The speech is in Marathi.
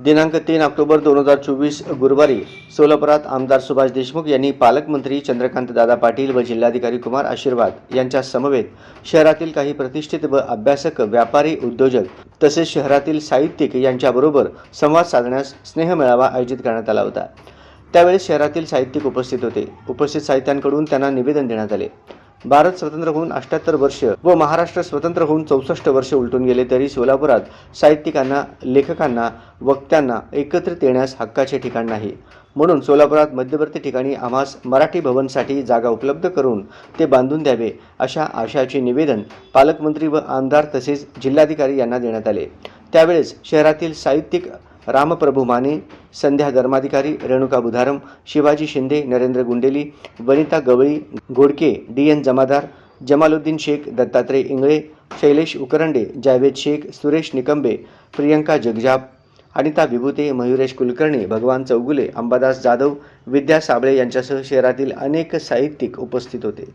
दिनांक 3 ऑक्टोबर 2024 गुरुवारी सोलापुरात आमदार सुभाष देशमुख यांनी पालकमंत्री चंद्रकांतदादा पाटील व जिल्हाधिकारी कुमार आशीर्वाद यांच्या समवेत शहरातील काही प्रतिष्ठित व अभ्यासक, व्यापारी, उद्योजक तसेच शहरातील साहित्यिक यांच्याबरोबर संवाद साधण्यास स्नेहमेळावा आयोजित करण्यात आला होता। त्यावेळी शहरातील साहित्यिक उपस्थित होते। उपस्थित साहित्यांकडून त्यांना निवेदन देण्यात आले। भारत स्वतंत्र होऊन 78 वर्ष व महाराष्ट्र स्वतंत्र होऊन 64 वर्ष उलटून गेले तरी सोलापुरात साहित्यिकांना, लेखकांना, वक्त्यांना एकत्रित येण्यास हक्काचे ठिकाण नाही। म्हणून सोलापुरात मध्यवर्ती ठिकाणी आम्हास मराठी भवनसाठी जागा उपलब्ध करून ते बांधून द्यावे अशा आशयाचे निवेदन पालकमंत्री व आमदार तसेच जिल्हाधिकारी यांना देण्यात आले। त्यावेळेस शहरातील साहित्यिक रामप्रभू माने, संध्या धर्माधिकारी, रेणुका बुधारम, शिवाजी शिंदे, नरेंद्र गुंडेली, वनिता गवळी, गोडके, DN जमादार, जमालुद्दीन शेख, दत्तात्रय इंगळे, शैलेश उकरंडे, जावेद शेख, सुरेश निकंबे, प्रियंका जगजाप, अनिता विभूते, मयुरेश कुलकर्णी, भगवान चौगुले, अंबादास जाधव, विद्या साबळे यांच्यासह शहरातील अनेक साहित्यिक उपस्थित होते।